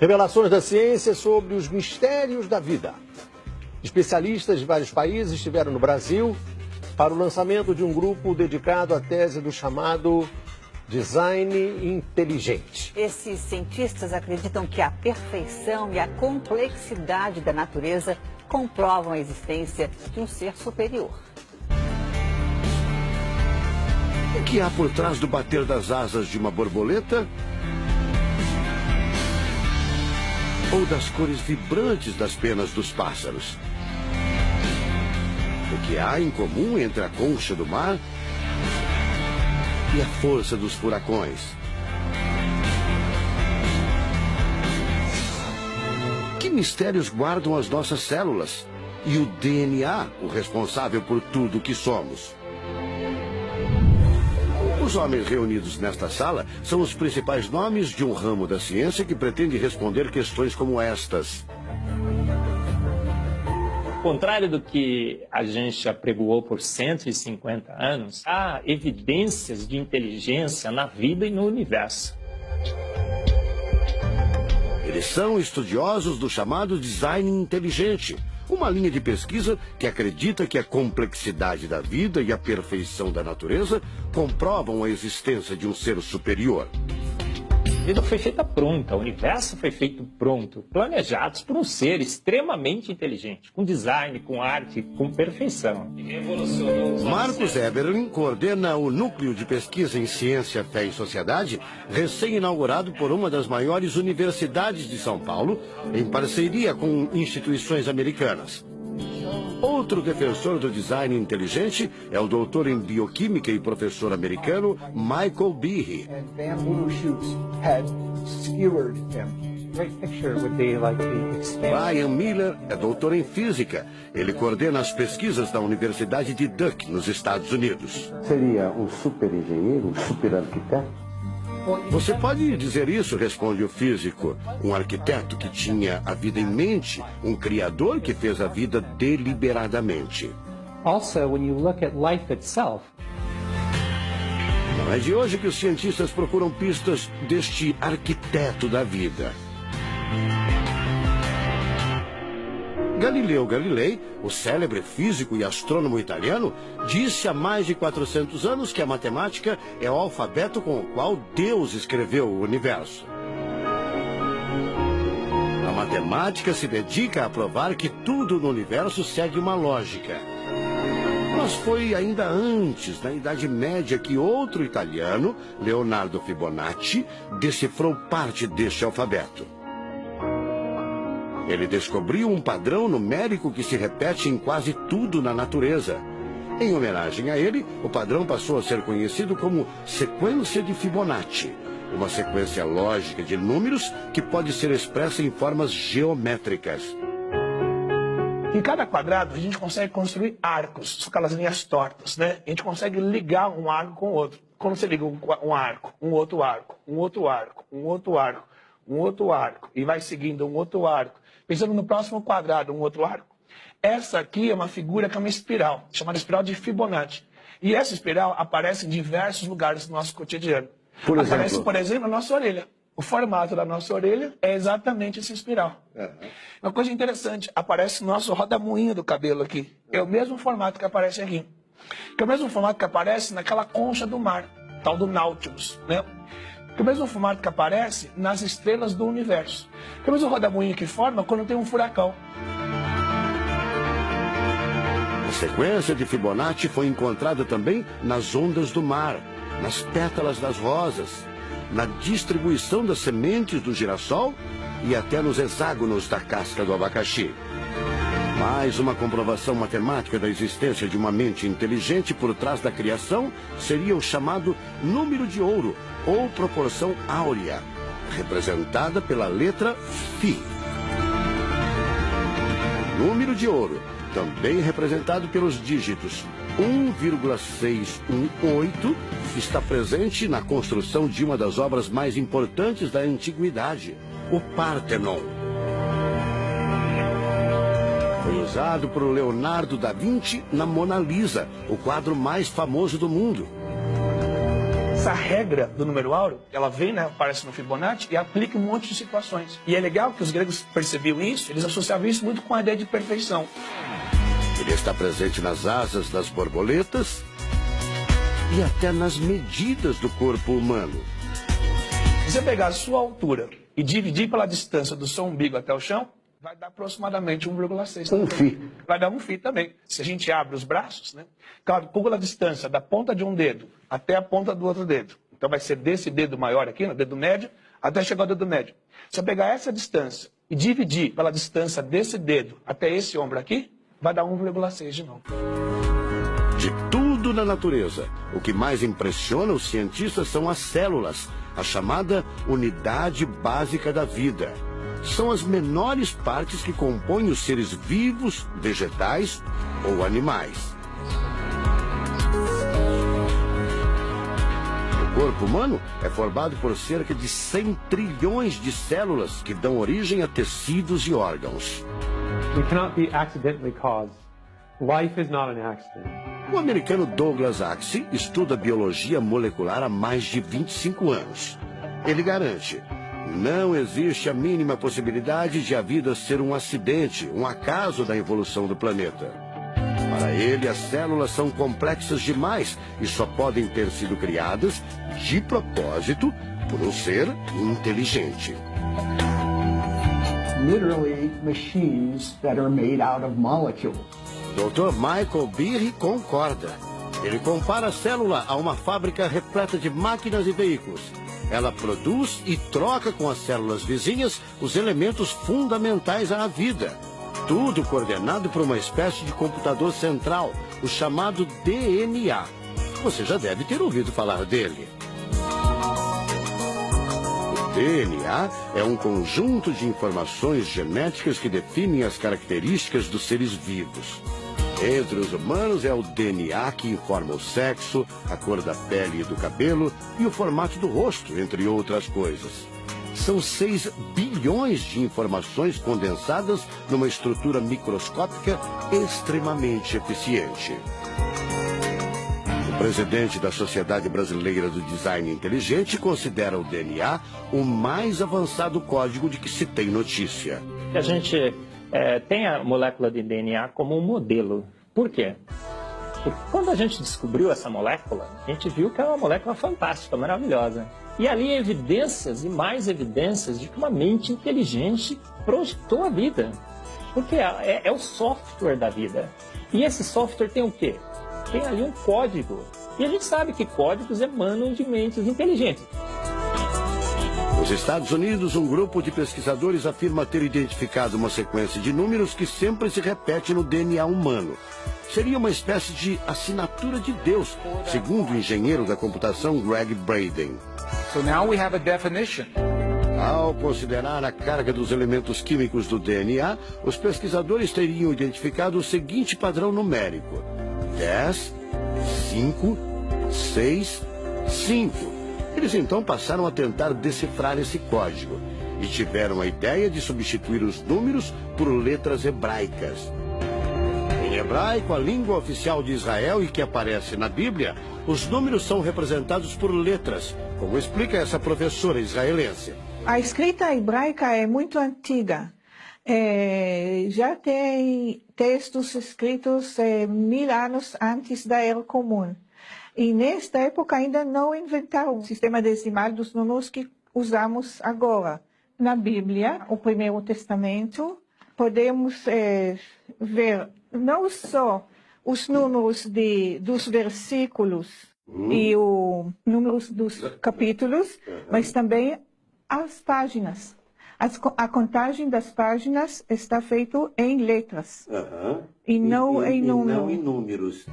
Revelações da ciência sobre os mistérios da vida. Especialistas de vários países estiveram no Brasil para o lançamento de um grupo dedicado à tese do chamado design inteligente. Esses cientistas acreditam que a perfeição e a complexidade da natureza comprovam a existência de um ser superior. O que há por trás do bater das asas de uma borboleta? Ou das cores vibrantes das penas dos pássaros? O que há em comum entre a concha do mar e a força dos furacões? Que mistérios guardam as nossas células e o DNA, o responsável por tudo o que somos? Os homens reunidos nesta sala são os principais nomes de um ramo da ciência que pretende responder questões como estas. Ao contrário do que a gente apregoou por 150 anos, há evidências de inteligência na vida e no universo. Eles são estudiosos do chamado design inteligente, uma linha de pesquisa que acredita que a complexidade da vida e a perfeição da natureza comprovam a existência de um ser superior. A vida foi feita pronta, o universo foi feito pronto, planejados por um ser extremamente inteligente, com design, com arte, com perfeição. Marcos Eberlin coordena o Núcleo de Pesquisa em Ciência, Fé e Sociedade, recém-inaugurado por uma das maiores universidades de São Paulo, em parceria com instituições americanas. Outro defensor do design inteligente é o doutor em bioquímica e professor americano Michael Behe. Brian Miller é doutor em física. Ele coordena as pesquisas da Universidade de Duke, nos Estados Unidos. Seria um super engenheiro, um super arquiteto? Você pode dizer isso, responde o físico. Um arquiteto que tinha a vida em mente, um criador que fez a vida deliberadamente. Also, when you look at life itself, não é de hoje que os cientistas procuram pistas deste arquiteto da vida. Galileu Galilei, o célebre físico e astrônomo italiano, disse há mais de 400 anos que a matemática é o alfabeto com o qual Deus escreveu o universo. A matemática se dedica a provar que tudo no universo segue uma lógica. Mas foi ainda antes, na Idade Média, que outro italiano, Leonardo Fibonacci, decifrou parte deste alfabeto. Ele descobriu um padrão numérico que se repete em quase tudo na natureza. Em homenagem a ele, o padrão passou a ser conhecido como sequência de Fibonacci, uma sequência lógica de números que pode ser expressa em formas geométricas. Em cada quadrado, a gente consegue construir arcos, são aquelas linhas tortas, né? A gente consegue ligar um arco com o outro. Quando você liga um arco, um outro arco, um outro arco, um outro arco, um outro arco, e vai seguindo um outro arco, pensando no próximo quadrado, um outro arco. Essa aqui é uma figura que é uma espiral, chamada espiral de Fibonacci. E essa espiral aparece em diversos lugares do nosso cotidiano. Aparece, por exemplo, na nossa orelha. O formato da nossa orelha é exatamente essa espiral. Uma coisa interessante, aparece no nosso rodamuinho do cabelo aqui. É o mesmo formato que aparece aqui. Que é o mesmo formato que aparece naquela concha do mar, tal do Nautilus, né? Que é o mesmo formato que aparece nas estrelas do universo. Que é o mesmo rodamuinho que forma quando tem um furacão. A sequência de Fibonacci foi encontrada também nas ondas do mar, nas pétalas das rosas, na distribuição das sementes do girassol e até nos hexágonos da casca do abacaxi. Mais uma comprovação matemática da existência de uma mente inteligente por trás da criação seria o chamado número de ouro, ou proporção áurea, representada pela letra Φ. O número de ouro, também representado pelos dígitos 1,618, está presente na construção de uma das obras mais importantes da antiguidade, o Partenon. Foi usado por Leonardo da Vinci na Mona Lisa, o quadro mais famoso do mundo. Essa regra do número áureo, ela vem, né, aparece no Fibonacci e aplica um monte de situações. E é legal que os gregos percebiam isso, eles associavam isso muito com a ideia de perfeição. Ele está presente nas asas das borboletas e até nas medidas do corpo humano. Se você pegar a sua altura e dividir pela distância do seu umbigo até o chão, vai dar aproximadamente 1,6. Um φ. Vai dar um φ também. Se a gente abre os braços, né, calcula a distância da ponta de um dedo até a ponta do outro dedo. Então vai ser desse dedo maior aqui, no dedo médio, até chegar ao dedo médio. Se eu pegar essa distância e dividir pela distância desse dedo até esse ombro aqui, vai dar 1,6 de novo. De tudo na natureza, o que mais impressiona os cientistas são as células, a chamada unidade básica da vida. São as menores partes que compõem os seres vivos, vegetais ou animais. O corpo humano é formado por cerca de 100 trilhões de células que dão origem a tecidos e órgãos. We cannot be accidentally caused. Life is not an accident. O americano Douglas Axie estuda biologia molecular há mais de 25 anos. Ele garante: não existe a mínima possibilidade de a vida ser um acidente, um acaso da evolução do planeta. Para ele, as células são complexas demais e só podem ter sido criadas de propósito por um ser inteligente. Literally machines that are made out of molecules. Dr. Michael Behe concorda. Ele compara a célula a uma fábrica repleta de máquinas e veículos. Ela produz e troca com as células vizinhas os elementos fundamentais à vida. Tudo coordenado por uma espécie de computador central, o chamado DNA. Você já deve ter ouvido falar dele. O DNA é um conjunto de informações genéticas que definem as características dos seres vivos. Entre os humanos é o DNA que informa o sexo, a cor da pele e do cabelo e o formato do rosto, entre outras coisas. São 6 bilhões de informações condensadas numa estrutura microscópica extremamente eficiente. O presidente da Sociedade Brasileira do Design Inteligente considera o DNA o mais avançado código de que se tem notícia. A gente tem a molécula de DNA como um modelo. Por quê? Porque quando a gente descobriu essa molécula, a gente viu que é uma molécula fantástica, maravilhosa. E ali evidências e mais evidências de que uma mente inteligente projetou a vida. Porque é o software da vida. E esse software tem o quê? Tem ali um código. E a gente sabe que códigos emanam de mentes inteligentes. Nos Estados Unidos, um grupo de pesquisadores afirma ter identificado uma sequência de números que sempre se repete no DNA humano. Seria uma espécie de assinatura de Deus, segundo o engenheiro da computação Greg Braden. So now we have a definition. Ao considerar a carga dos elementos químicos do DNA, os pesquisadores teriam identificado o seguinte padrão numérico: 10, 5, 6, 5. Eles então passaram a tentar decifrar esse código e tiveram a ideia de substituir os números por letras hebraicas. Em hebraico, a língua oficial de Israel e que aparece na Bíblia, os números são representados por letras, como explica essa professora israelense. A escrita hebraica é muito antiga. Já tem textos escritos 1000 anos antes da Era Comum. E nesta época ainda não inventaram o sistema decimal dos números que usamos agora. Na Bíblia, o Primeiro Testamento, podemos ver não só os números dos versículos e os números dos capítulos, mas também as páginas. A contagem das páginas está feita em letras e não em números.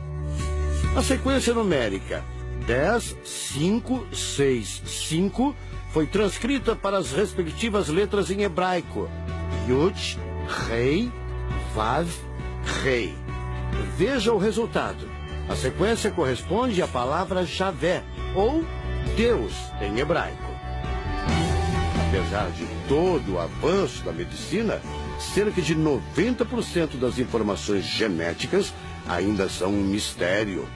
A sequência numérica 10, 5, 6, 5 foi transcrita para as respectivas letras em hebraico: Yud, Rei, Vav, Rei. Veja o resultado. A sequência corresponde à palavra Javé, ou Deus, em hebraico. Apesar de todo o avanço da medicina, cerca de 90% das informações genéticas ainda são um mistério.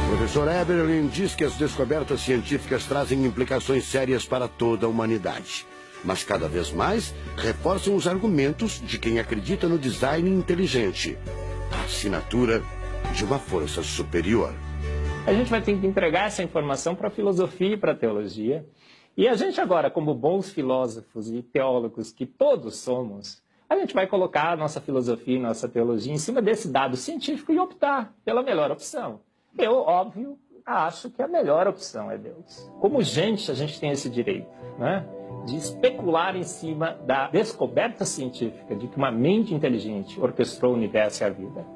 O professor Eberlin diz que as descobertas científicas trazem implicações sérias para toda a humanidade. Mas cada vez mais reforçam os argumentos de quem acredita no design inteligente, a assinatura de uma força superior. A gente vai ter que entregar essa informação para a filosofia e para a teologia. E a gente agora, como bons filósofos e teólogos que todos somos, a gente vai colocar a nossa filosofia e nossa teologia em cima desse dado científico e optar pela melhor opção. Eu, óbvio, acho que a melhor opção é Deus. Como gente, a gente tem esse direito, né, de especular em cima da descoberta científica de que uma mente inteligente orquestrou o universo e a vida.